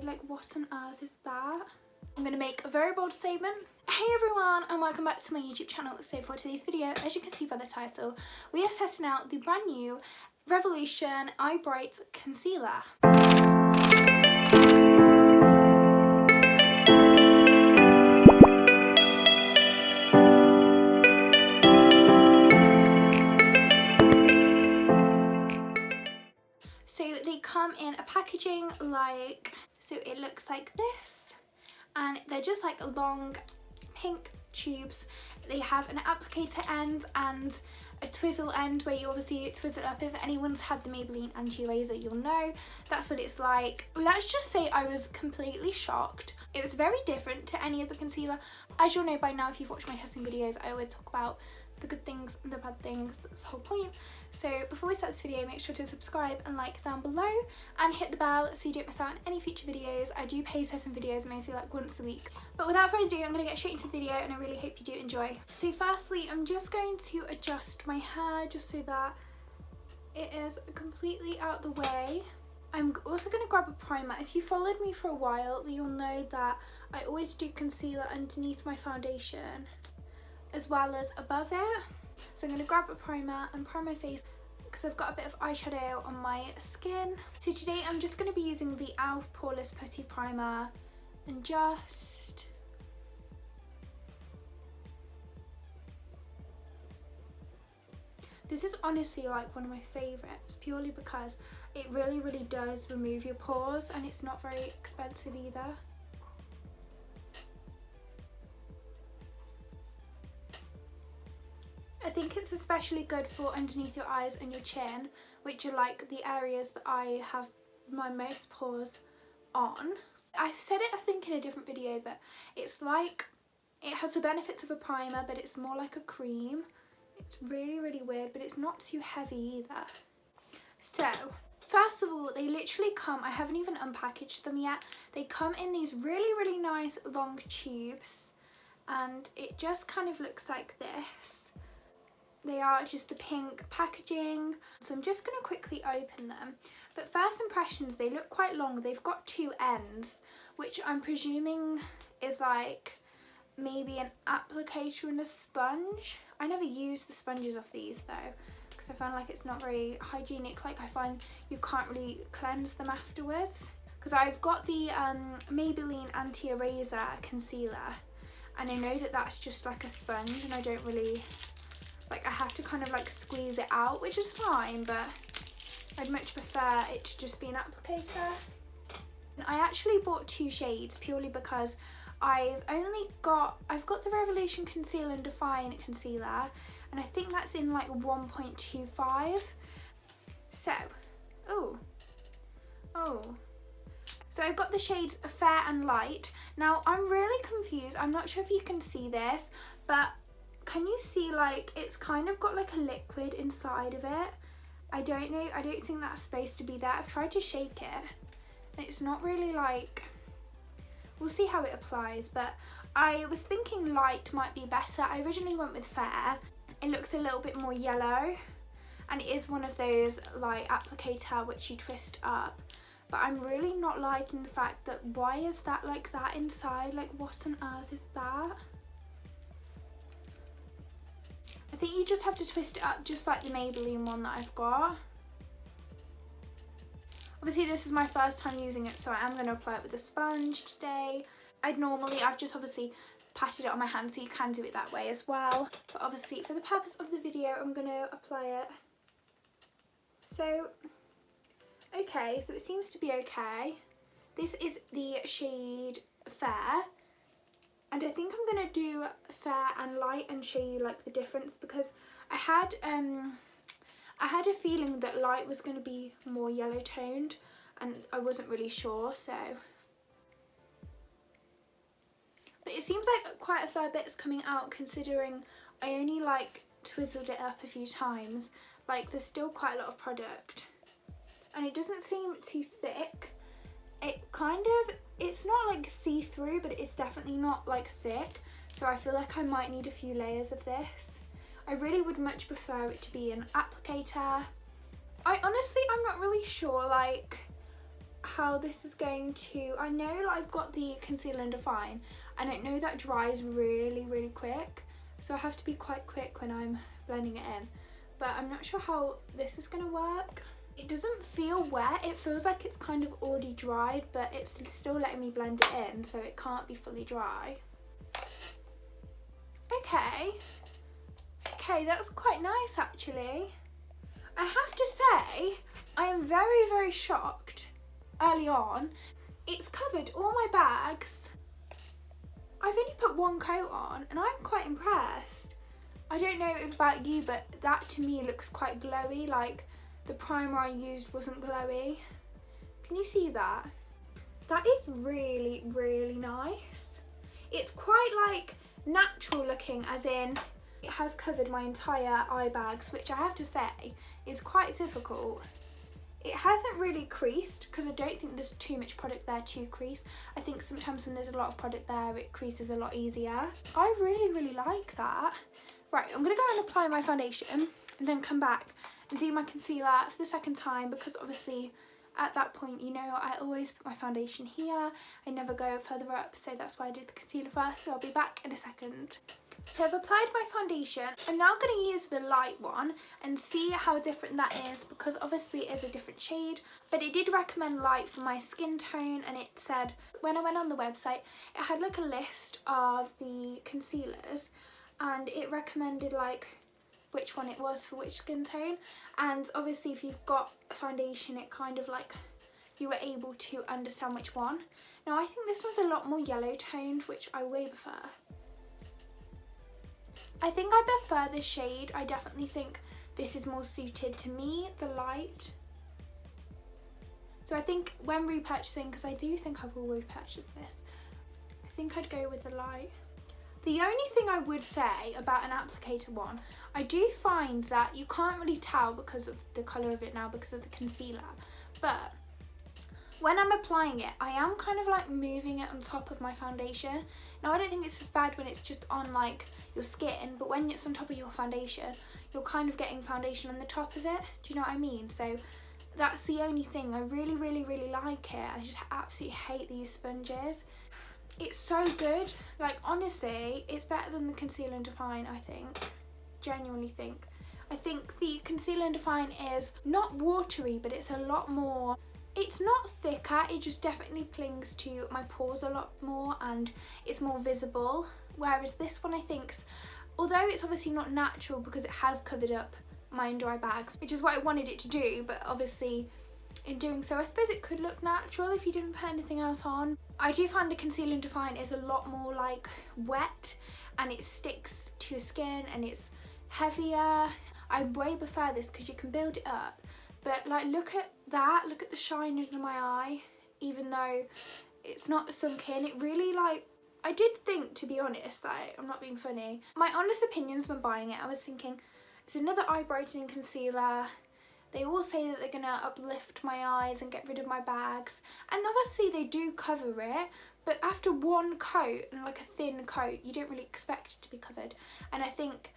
like what on earth is that? I'm going to make a very bold statement. Hey everyone, and welcome back to my YouTube channel. So for today's video, as you can see by the title, we are testing out the brand new Revolution Eye Bright Concealer. So they come in a packaging like, so it looks like this, and they're just like long pink tubes. They have an applicator end and a twizzle end where you obviously twizzle it up. If anyone's had the Maybelline anti-eraser, you'll know that's what it's like. Let's just say I was completely shocked. It was very different to any other concealer. As you'll know by now, if you've watched my testing videos, I always talk about the good things and the bad things. That's the whole point. So before we start this video, make sure to subscribe and like down below and hit the bell so you don't miss out on any future videos. I do paid testing videos mostly like once a week. But without further ado, I'm going to get straight into the video and I really hope you do enjoy. So firstly, I'm just going to adjust my hair just so that it is completely out the way. I'm also going to grab a primer. If you followed me for a while, you'll know that I always do concealer underneath my foundation as well as above it. So I'm going to grab a primer and prime my face because I've got a bit of eyeshadow on my skin. So today I'm just going to be using the e.l.f. Poreless Putty Primer and just this is honestly like one of my favourites purely because it really does remove your pores and it's not very expensive either. I think it's especially good for underneath your eyes and your chin, which are like the areas that I have my most pores on. I've said it I think in a different video, but it's like, it has the benefits of a primer but it's more like a cream. It's really weird, but it's not too heavy either. So first of all, they literally come, I haven't even unpackaged them yet, they come in these really nice long tubes and it just kind of looks like this. They are just the pink packaging. So I'm just going to quickly open them. But first impressions, they look quite long. They've got two ends, which I'm presuming is like maybe an applicator and a sponge. I never use the sponges off these though, because I find like it's not very hygienic. Like I find you can't really cleanse them afterwards. Because I've got the Maybelline anti-eraser concealer, and I know that that's just like a sponge and I don't really, like I have to kind of like squeeze it out, which is fine, but I'd much prefer it to just be an applicator. And I actually bought two shades purely because I've got the Revolution Conceal and Define concealer, and I think that's in like 1.25. So, so I've got the shades Fair and Light. Now I'm really confused. I'm not sure if you can see this, but can you see like it's kind of got like a liquid inside of it? I don't know, I don't think that's supposed to be there. I've tried to shake it and it's not really like, we'll see how it applies, but I was thinking light might be better. I originally went with Fair. It looks a little bit more yellow and it is one of those like applicator which you twist up, but I'm really not liking the fact that why is that like that inside? Like what on earth is that? I think you just have to twist it up just like the Maybelline one that I've got. Obviously this is my first time using it, so I am going to apply it with a sponge today. I've just obviously patted it on my hand, so you can do it that way as well. But obviously for the purpose of the video, I'm going to apply it. So, okay, so it seems to be okay. This is the shade Fair. And I think I'm going to do Fair and Light and show you like the difference, because I had a feeling that Light was going to be more yellow toned and I wasn't really sure, so. But it seems like quite a fair bit's coming out considering I only like twizzled it up a few times. Like there's still quite a lot of product and it doesn't seem too thick. It's not like see-through, but it's definitely not like thick, so I feel like I might need a few layers of this. I really would much prefer it to be an applicator. I'm not really sure like how this is going to, I know like I've got the conceal and define, and I know that dries really quick, so I have to be quite quick when I'm blending it in, but I'm not sure how this is going to work. It doesn't feel wet, it feels like it's kind of already dried, but it's still letting me blend it in, so it can't be fully dry. Okay, that's quite nice actually. I have to say, I am very shocked early on. It's covered all my bags. I've only put one coat on and I'm quite impressed. I don't know about you, but that to me looks quite glowy, like the primer I used wasn't glowy. Can you see that? That is really nice. It's quite like natural looking, as in it has covered my entire eye bags, which I have to say is quite difficult. It hasn't really creased because I don't think there's too much product there to crease. I think sometimes when there's a lot of product there, it creases a lot easier. I really like that. Right, I'm gonna go and apply my foundation and then come back and do my concealer for the second time, because obviously at that point, you know, I always put my foundation here. I never go further up, so that's why I did the concealer first. So I'll be back in a second. So I've applied my foundation. I'm now going to use the light one and see how different that is, because obviously it is a different shade, but it did recommend light for my skin tone, and it said when I went on the website it had like a list of the concealers and it recommended like which one it was for which skin tone, and obviously if you've got a foundation it kind of like you were able to understand which one. Now I think this one's a lot more yellow toned, which I way prefer. I think I prefer this shade. I definitely think this is more suited to me, the light. So I think when repurchasing, because I do think I will repurchase this, I think I'd go with the light. The only thing I would say about an applicator one, I do find that you can't really tell because of the colour of it now, because of the concealer, but when I'm applying it, I am kind of like moving it on top of my foundation. Now I don't think it's as bad when it's just on like your skin, but when it's on top of your foundation, you're kind of getting foundation on the top of it. Do you know what I mean? So that's the only thing. I really like it. I just absolutely hate these sponges. It's so good. Like honestly, it's better than the Conceal and Define, I think. Genuinely think. I think the Conceal and Define is not watery, but it's a lot more. It's not thicker, it just definitely clings to my pores a lot more and it's more visible. Whereas this one I think's, although it's obviously not natural because it has covered up my under eye bags, which is what I wanted it to do, but obviously in doing so I suppose it could look natural if you didn't put anything else on. I do find the Conceal and Define is a lot more like wet and it sticks to your skin and it's heavier. I way prefer this because you can build it up. But like look at that, look at the shine under my eye, even though it's not sunk in. It really like, I did think, to be honest, that I'm not being funny. My honest opinions when buying it, I was thinking it's another eye brightening concealer. They all say that they're gonna uplift my eyes and get rid of my bags, and obviously they do cover it, but after one coat and like a thin coat, you don't really expect it to be covered. And I think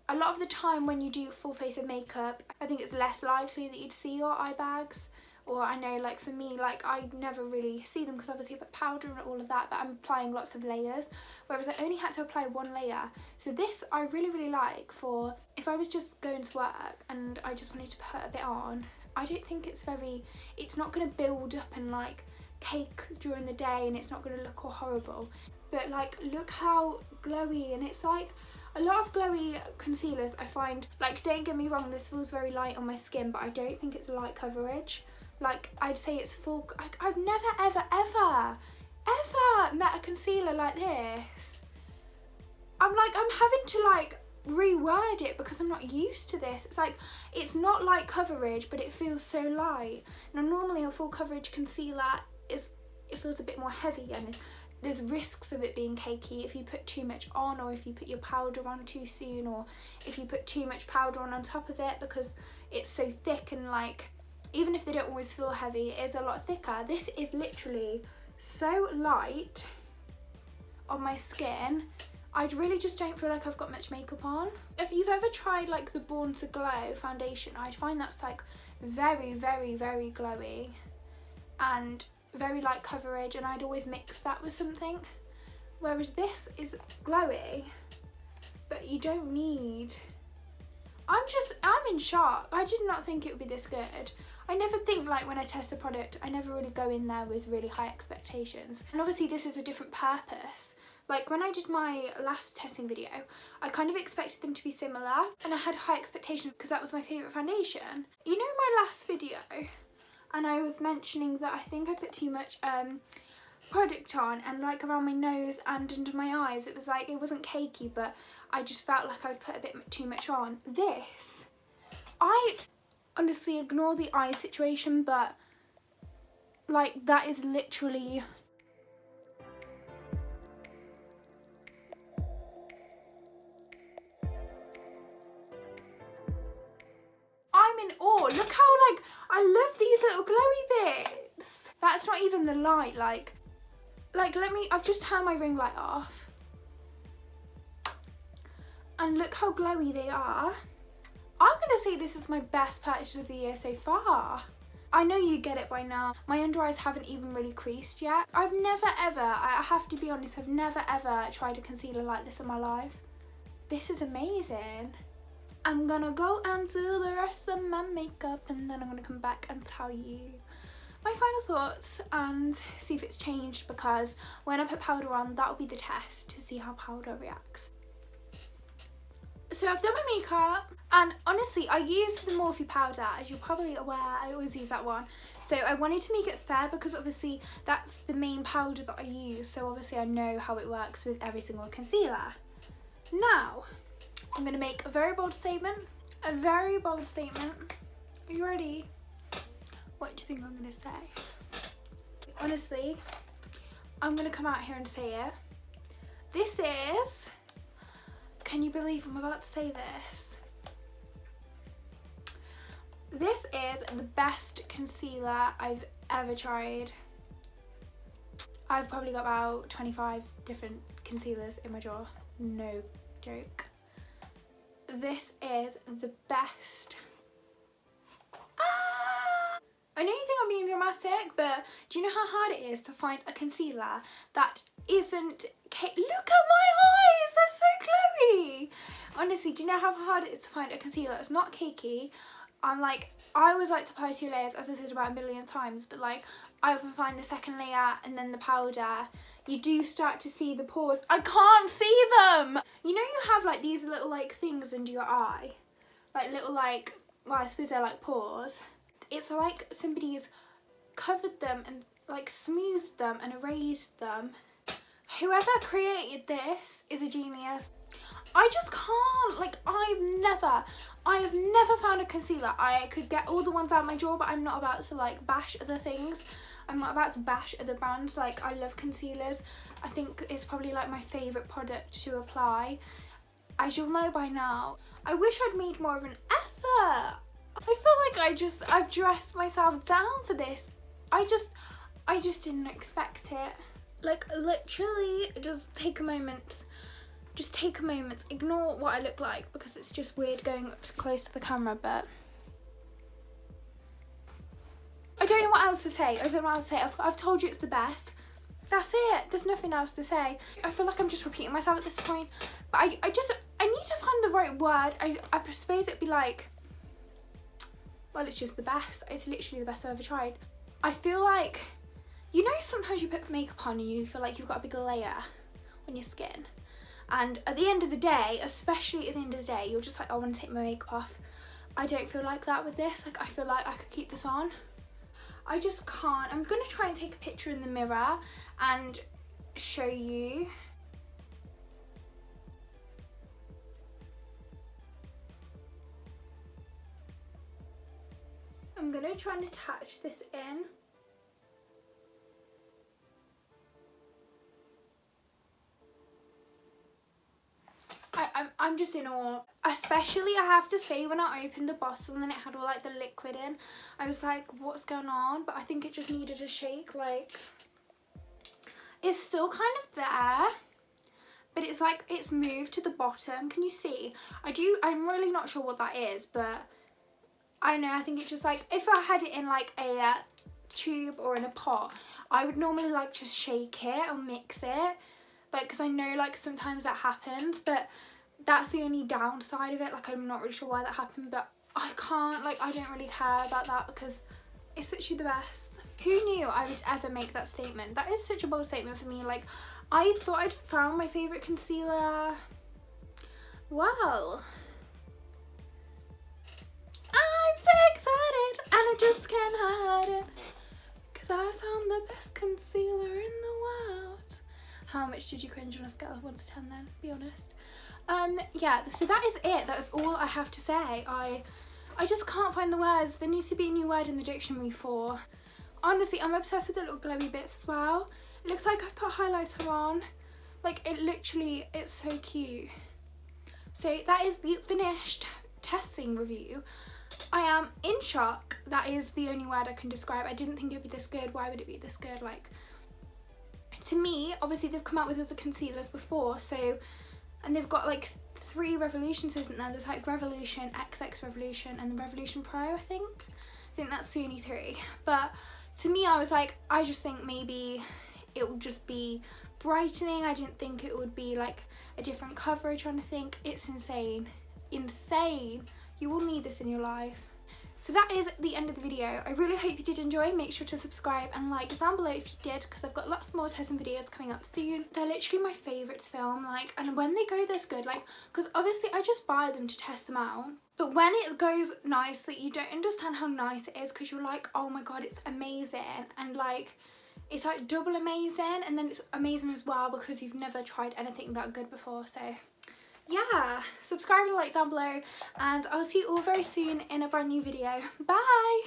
a lot of the time when you do full face of makeup, I think it's less likely that you'd see your eye bags. Or I know like for me, like I never really see them because obviously I put powder and all of that, but I'm applying lots of layers, whereas I only had to apply one layer. So this I really like for if I was just going to work and I just wanted to put a bit on. I don't think it's not going to build up and like cake during the day, and it's not going to look all horrible. But like look how glowy, and it's like a lot of glowy concealers I find, like don't get me wrong, this feels very light on my skin, but I don't think it's light coverage. Like I'd say it's full. I've never ever met a concealer like this. I'm having to like reword it because I'm not used to this. It's like it's not light coverage, but it feels so light. Now normally a full coverage concealer it feels a bit more heavy, and there's risks of it being cakey if you put too much on, or if you put your powder on too soon, or if you put too much powder on top of it, because it's so thick, and like even if they don't always feel heavy, it is a lot thicker. This is literally so light on my skin. I really just don't feel like I've got much makeup on. If you've ever tried like the Born to Glow foundation, I find that's like very glowy. and very light coverage, and I'd always mix that with something. Whereas this is glowy, but you don't need... I'm in shock. I did not think it would be this good. I never think, like, when I test a product, I never really go in there with really high expectations. And obviously this is a different purpose. Like, when I did my last testing video, I kind of expected them to be similar, and I had high expectations because that was my favourite foundation. You know my last video, and I was mentioning that I think I put too much product on, and like around my nose and under my eyes, it was like, it wasn't cakey, but I just felt like I would put a bit too much on. This, I honestly ignore the eye situation, but like that is literally... I'm in awe. Look how, like, I love these little glowy bits. That's not even the light, like let me, I've just turned my ring light off. And look how glowy they are. I'm gonna say this is my best purchase of the year so far. I know you get it by now. My under eyes haven't even really creased yet. I've never ever, I have to be honest, I've never ever tried a concealer like this in my life. This is amazing. I'm gonna go and do the rest of my makeup, and then I'm gonna come back and tell you my final thoughts and see if it's changed, because when I put powder on, that'll be the test to see how powder reacts. So I've done my makeup, and honestly I used the Morphe powder, as you're probably aware. I always use that one. So I wanted to make it fair, because obviously that's the main powder that I use, so obviously I know how it works with every single concealer. Now I'm going to make a very bold statement. A very bold statement. Are you ready? What do you think I'm going to say? Honestly, I'm going to come out here and say it. This is... Can you believe I'm about to say this? This is the best concealer I've ever tried. I've probably got about 25 different concealers in my drawer. No joke. This is the best. I know you think I'm being dramatic, but do you know how hard it is to find a concealer that isn't Look at my eyes, they're so glowy. Honestly, do you know how hard it is to find a concealer that's not cakey? And like, I always like to apply 2 layers, as I've said about a million times, but like, I often find the second layer and then the powder, you do start to see the pores. I can't see them! You know you have like these little like things under your eye? Like little like, well, I suppose they're like pores. It's like somebody's covered them and like smoothed them and erased them. Whoever created this is a genius. I just can't, like, I have never found a concealer. I could get all the ones out of my drawer, but I'm not about to like bash other things. I'm not about to bash other brands. Like, I love concealers. I think it's probably like my favourite product to apply. As you'll know by now, I wish I'd made more of an effort. I feel like I've dressed myself down for this. I just didn't expect it. Like, literally, just take a moment. Just take a moment. Ignore what I look like, because it's just weird going up close to the camera, but I don't know what else to say. I don't know what else to say. I've told you it's the best. That's it. There's nothing else to say. I feel like I'm just repeating myself at this point, but I need to find the right word. I suppose it'd be like, well, it's just the best. It's literally the best I've ever tried. I feel like, you know, sometimes you put makeup on and you feel like you've got a bigger layer on your skin. And at the end of the day, especially at the end of the day, you're just like, I want to take my makeup off. I don't feel like that with this. Like, I feel like I could keep this on. I just can't. I'm going to try and take a picture in the mirror and show you. I'm going to try and attach this in. I'm just in awe. Especially, I have to say, when I opened the bottle and then it had all like the liquid in, I was like, what's going on? But I think it just needed a shake. Like, it's still kind of there, but it's like it's moved to the bottom. Can you see? I'm really not sure what that is, but I don't know, I think it's just like, if I had it in like a tube or in a pot, I would normally like just shake it or mix it, like, because I know like sometimes that happens, but that's the only downside of it. Like, I'm not really sure why that happened, but I can't, like, I don't really care about that because it's literally the best. Who knew I would ever make that statement? That is such a bold statement for me. Like, I thought I'd found my favourite concealer. Well, I'm so excited and I just can't hide it because I found the best concealer in the world. How much did you cringe on a scale of 1 to 10 then? Be honest. Yeah, so that is it. That is all I have to say. I just can't find the words. There needs to be a new word in the dictionary for. Honestly, I'm obsessed with the little glowy bits as well. It looks like I've put highlighter on. Like, it literally, it's so cute. So that is the finished testing review. I am in shock. That is the only word I can describe. I didn't think it would be this good. Why would it be this good? Like, to me, obviously they've come out with other concealers before, so, and they've got like 3 Revolutions, isn't there? There's like Revolution, XX Revolution, and the Revolution Pro, I think. I think that's the only 3. But to me, I was like, I just think maybe it would just be brightening. I didn't think it would be like a different coverage or anything. It's insane. Insane. You will need this in your life. So that is the end of the video. I really hope you did enjoy. Make sure to subscribe and like down below if you did, because I've got lots more testing videos coming up soon. They're literally my favourite to film, like, and when they go this good, like, because obviously I just buy them to test them out, but when it goes nicely, you don't understand how nice it is, because you're like, oh my god, it's amazing, and like, it's like double amazing, and then it's amazing as well because you've never tried anything that good before. So yeah, subscribe and like down below, and I'll see you all very soon in a brand new video. Bye!